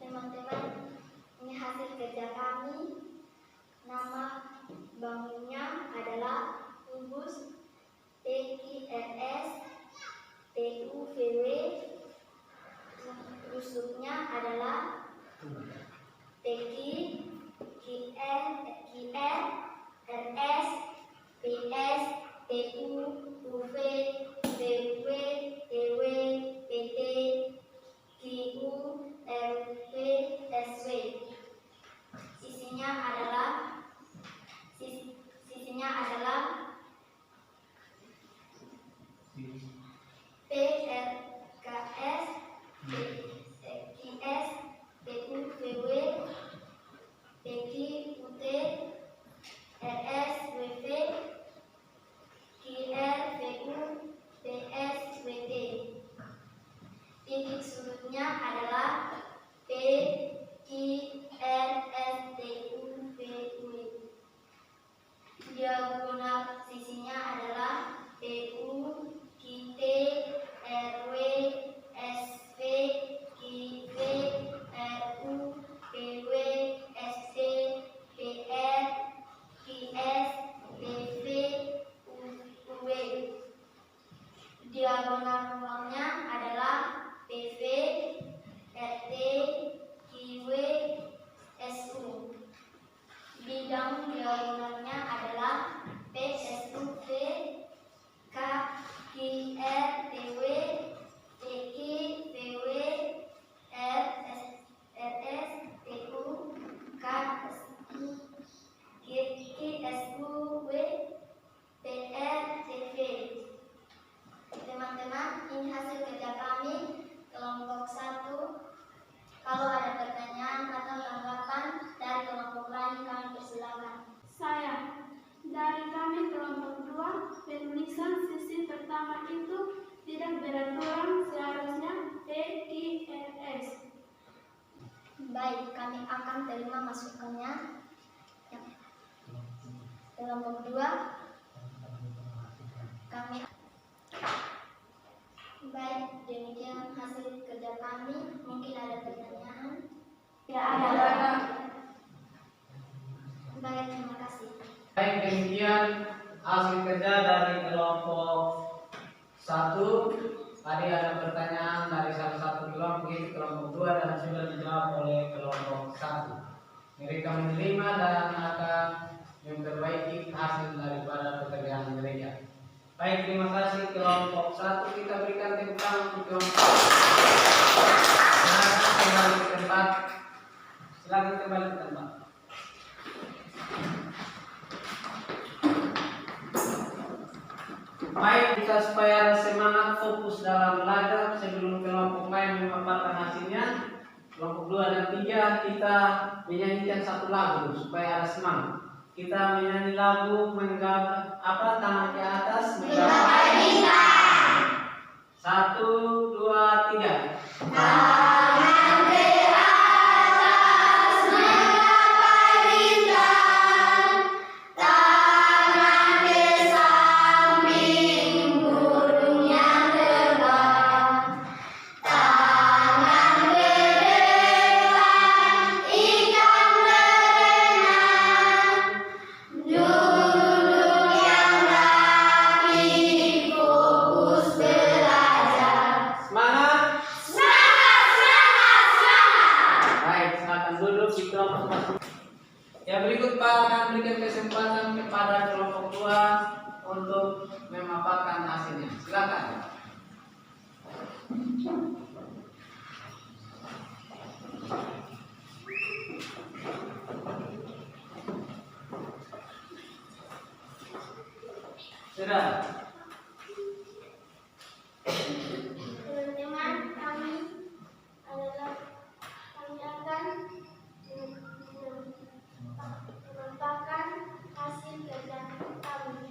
Teman-teman, ini hasil kerja kami. Nama bangunnya adalah Kubus TKRS TUVW. Rusuknya adalah TK KR RS PS TU UV VW TW PT QU RV SW. Sisinya adalah PRKS PKS PUVW PQUT RSWV QRVU PSWT. Titik sudutnya adalah PQRSTUVW. Diagonal sisinya adalah PU QT RW SV QV RU PW SD PR QS PV UW. Diagonal ruangnya adalah PV RT QW SU. Bidang diagonalnya adalah PSUV K QR TW TK PW RS TU K SUW PR TV. Teman-teman, ini hasil kerja kami kelompok 1. Kalau ada pertanyaan atau tanggapan dari kelompok lain, kami persilakan. Saya, dari kami kelompok 2, penulisan sisi pertama itu tidak beraturan, seharusnya TKRS. Baik, kami akan terima masukannya. Kelompok 2, kami. Baik, demikian hasil kerja kami. Mungkin ada pertanyaan? Ya, ada. Baik, terima kasih. Baik, demikian hasil kerja dari kelompok 1. Tadi ada pertanyaan dari salah satu kelompok, itu kelompok 2, dan sudah dijawab oleh kelompok 1. Mereka menerima dan akan memperbaiki hasil daripada pekerjaan mereka. Baik, terima kasih kelompok 1. Kita berikan tepuk tangan untuk kelompok. Silakan kembali ke tempat. Silakan kembali ke tempat. Baik, kita supaya semangat fokus dalam belajar sebelum kelompok lain memaparkan hasilnya. Kelompok 2 dan 3 kita menyanyikan satu lagu supaya ada semangat. Kita menyanyi lagu menggapai tangan ke atas menggapai bintang. 1, 2, 3. Tangan ke atas menggapai bintang, tangan ke samping burung yang terbang, tangan ke depan ikan berenang, duduk yang rapi fokus belajar. Semangat. Semangat! Baik, silakan duduk di kelompok masing. Ya, berikut Pak akan berikan kesempatan kepada kelompok 2 untuk memaparkan hasilnya. Silakan. Sudah. Teman-teman, kami akan memaparkan hasil kerja kami.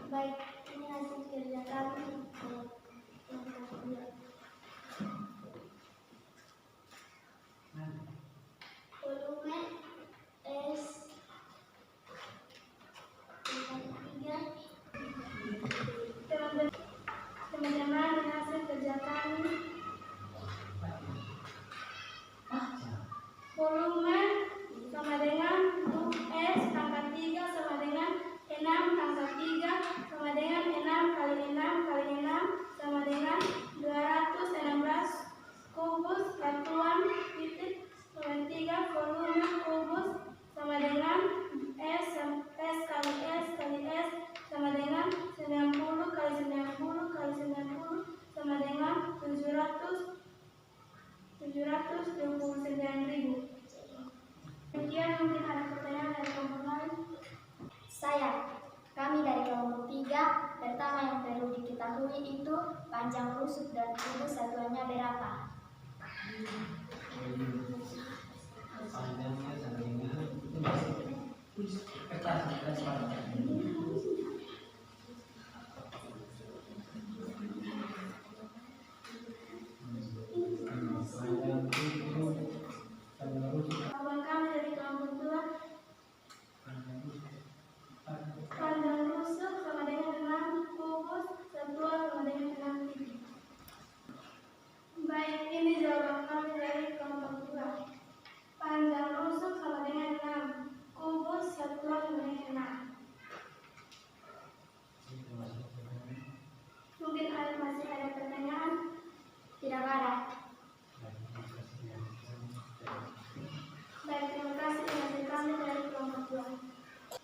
Baik, ini hasil kerja kami. Volume S 3. Teman-teman, ini hasil kerja kami. Volume sama dengan S pangkat 3 sama dengan 6 pangkat 3 sama dengan 6 kali 6 kali 6 sama dengan 216 kubus satuan titik sama 3 volume kubus sama dengan S kali S kali S sama dengan 90 kali 90 kali 90 sama dengan 729.000. Kemudian mungkin ada pertanyaan dari kelompok lain. Kami dari kelompok 3, pertama yang perlu diketahui itu panjang rusuk dan kubus satuannya berapa. Kawan kami dari kelompok 2, panjang rusuk sama dengan 6 kubus satuan sama dengan 6 titik. Baik, ini jawaban kami dari kelompok 2. Panjang rusuk sama dengan 6 kubus satuan sama dengan 6. Mungkin masih ada pertanyaan? Tidak ada. Baik, terima kasih hasil kami dari kelompok 2.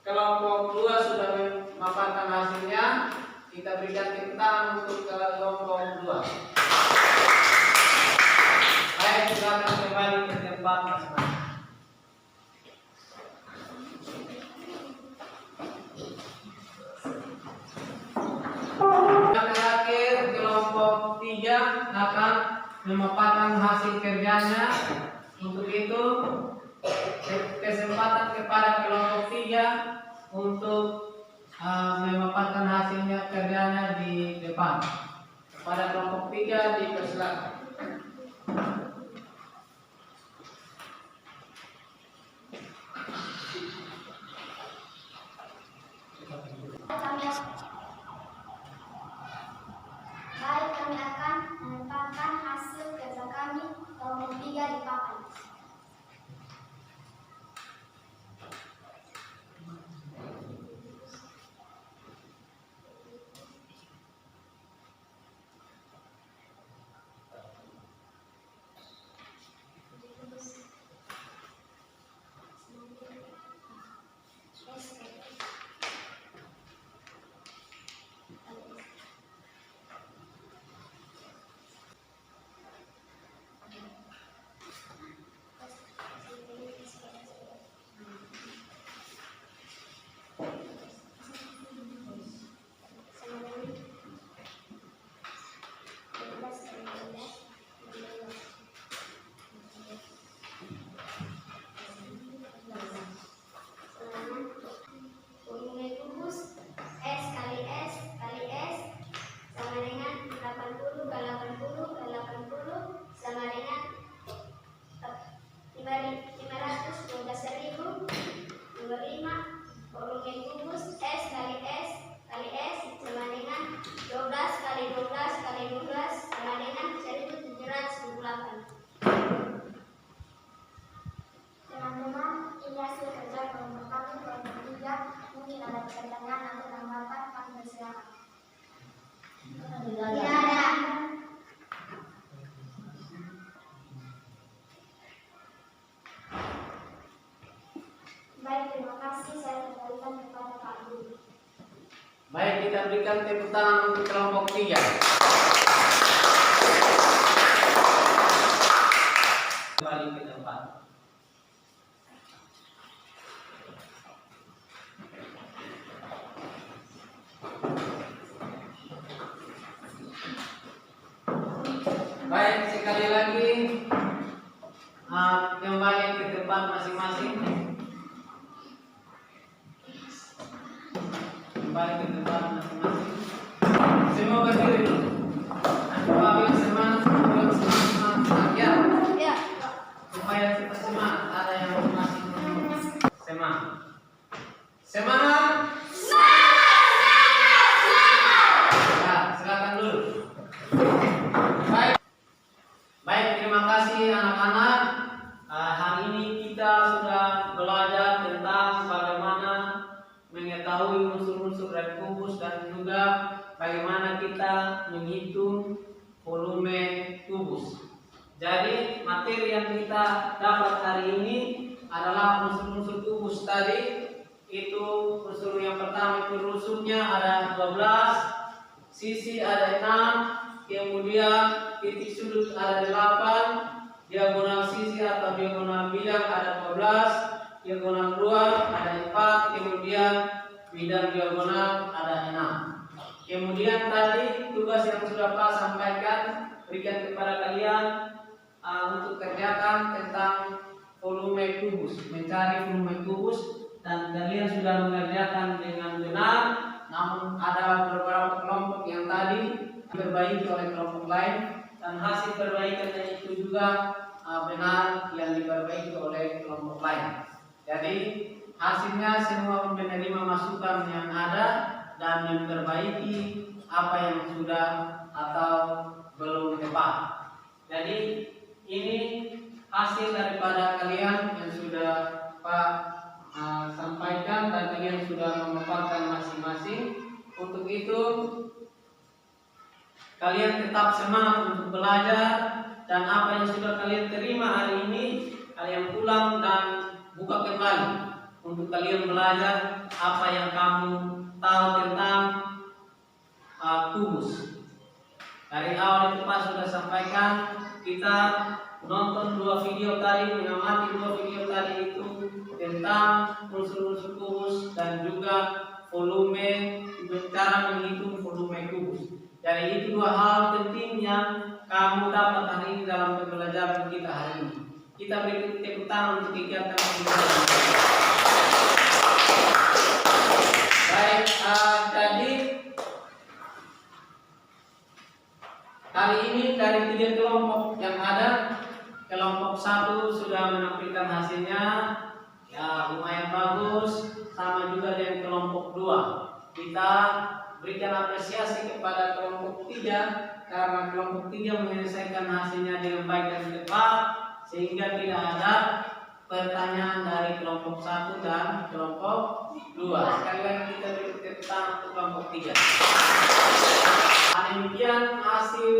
Kelompok 2 sudah memaparkan hasilnya. Kita berikan tepuk tangan untuk kelompok 2. Baik, silakan kembali ke tempat masing-masing. Yang terakhir, kelompok 3 akan memaparkan hasil kerjanya. Untuk itu, kesempatan kepada kelompok 3 untuk memaparkan hasilnya kerjanya di depan. Pada kelompok 3 dipersilakan. Kami akan menempatkan hasil kerja kami kelompok 3 di papan. Baik, kita berikan tepuk tangan untuk kelompok 3. Kembali ke tempat. Baik, sekali lagi kembali ke tempat masing-masing. Kembali ke tempat masing-masing. Semua berdiri dulu. Apabila semangat ya. Ya. Supaya kita semangat, ada yang masih semangat. Semangat. Nah, silakan dulu. Baik, terima kasih anak-anak. Hari ini kita sudah belajar tentang bagaimana mengetahui unsur-unsur dari kubus dan juga bagaimana kita menghitung volume kubus. Jadi materi yang kita dapat hari ini adalah unsur-unsur kubus tadi. Itu unsur yang pertama itu rusuknya ada 12, sisi ada 6, kemudian titik sudut ada 8, diagonal sisi atau diagonal bidang ada 12, diagonal luar ada 4, kemudian bidang diagonal ada 6. Kemudian tadi tugas yang sudah Pak sampaikan berikan kepada kalian untuk kerjakan tentang volume kubus, mencari volume kubus, dan kalian sudah mengerjakan dengan benar. Namun ada beberapa kelompok yang tadi diperbaiki oleh kelompok lain, dan hasil perbaikannya itu juga benar yang diperbaiki oleh kelompok lain. Jadi hasilnya semua menerima masukan yang ada dan memperbaiki apa yang sudah atau belum tepat. Jadi ini hasil daripada kalian yang sudah Pak sampaikan dan kalian sudah memaparkan masing-masing. Untuk itu kalian tetap semangat untuk belajar, dan apa yang sudah kalian terima hari ini kalian pulang dan buka kembali untuk kalian belajar apa yang kamu tahu tentang kubus. Dari awal itu Pak sudah sampaikan, kita nonton 2 video tadi, mengamati 2 video tadi itu tentang unsur-unsur kubus dan juga volume, cara menghitung volume kubus. Jadi itu 2 hal penting yang kamu dapat hari ini dalam pembelajaran kita hari ini. Kita beri tepuk tangan untuk kegiatan pembelajaran. Baik, jadi hari ini dari 3 kelompok yang ada, kelompok 1 sudah menampilkan hasilnya, ya lumayan bagus, sama juga dengan kelompok 2. Kita berikan apresiasi kepada kelompok 3 karena kelompok 3 menyelesaikan hasilnya dengan baik dan tepat, sehingga tidak ada pertanyaan dari kelompok 1 dan kelompok 2. Sekali lagi kita beri tepuk tangan untuk kelompok 3. Demikian hasil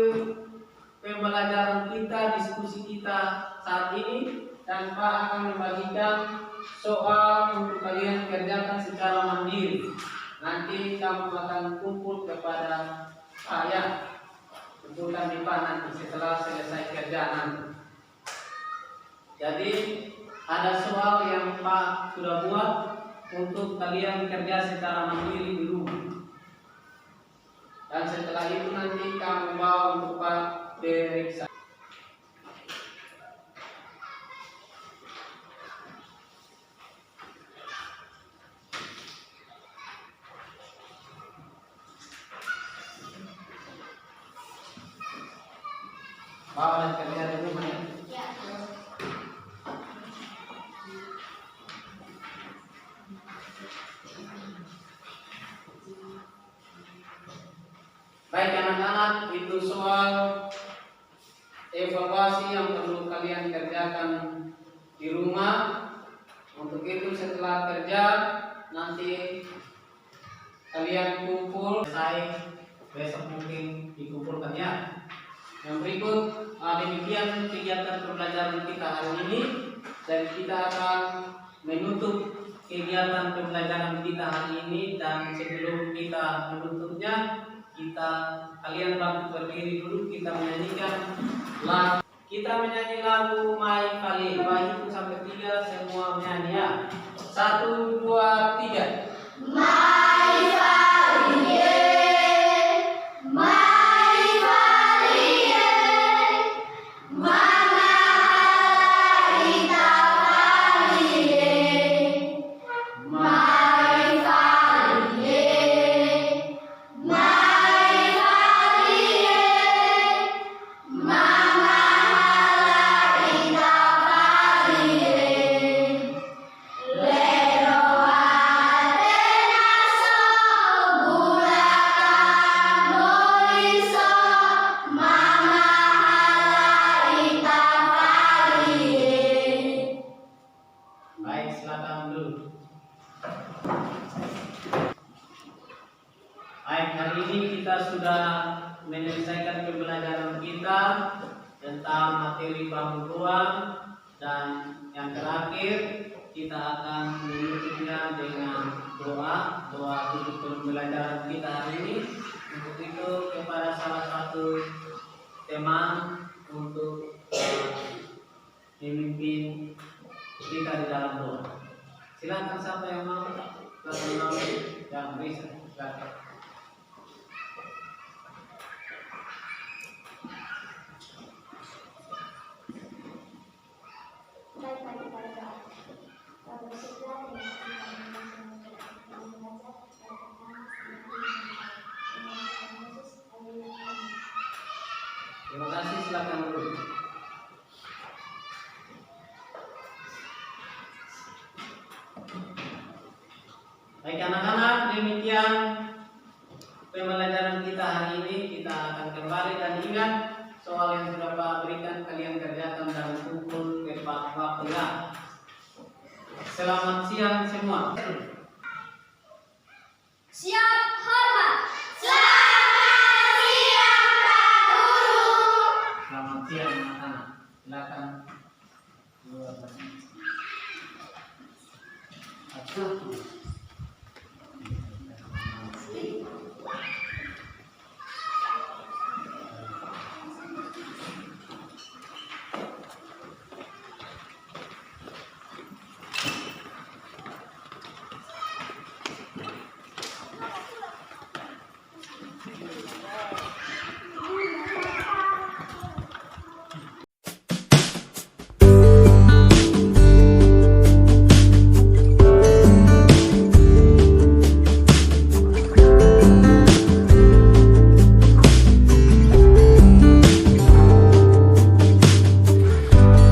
pembelajaran kita, diskusi kita saat ini, dan Pak akan membagikan soal untuk kalian kerjakan secara mandiri. Nanti kamu akan kumpul kepada saya, kumpulkan di Pak nanti setelah selesai kerjaan. Jadi ada soal yang Pak sudah buat untuk kalian kerja secara mandiri di rumah. Dan setelah itu nanti kamu bawa untuk Pak periksa. Bawa dan kerja di rumah ya. Baik anak-anak, itu soal evaluasi yang perlu kalian kerjakan di rumah. Untuk itu setelah kerja nanti kalian kumpul, selesai besok mungkin dikumpulkan ya. Yang berikut demikian kegiatan pembelajaran kita hari ini, dan kita akan menutup kegiatan pembelajaran kita hari ini, dan sebelum kita menutupnya, kalian bantu berdiri dulu, kita menyanyikan lagu. Kita menyanyi lagu Mai Kali, 1 sampai 3 semua menyanyi ya. 1, 2, 3. Mai Valie, Mai Valie, Mama Ita Valie, Mai Valie, Mai Valie, Mama Ita Valie, Lero Baik, silakan dulu. Baik, hari ini kita sudah menyelesaikan pembelajaran kita tentang materi bangun ruang, dan yang terakhir kita akan menutupnya dengan doa tutup pembelajaran kita hari ini. Untuk itu kepada salah satu teman untuk memimpin kita di dalam doa. Silakan siapa yang mau, yang bisa. Silakan. Terima kasih, silakan dulu. Baik anak-anak, demikian pembelajaran kita hari ini. Kita akan kembali, dan ingat soal yang sudah Pak berikan kalian kerjakan dan kumpul tepat waktu ya. Selamat siang semua. Siap hormat. Selamat siang Pak Guru. Selamat siang anak-anak. Silakan.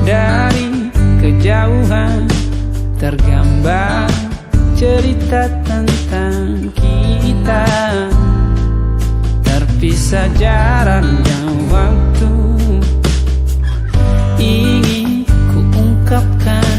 Dari kejauhan tergambar cerita tentang kita, terpisah jarak dan waktu. Ingin ku ungkapkan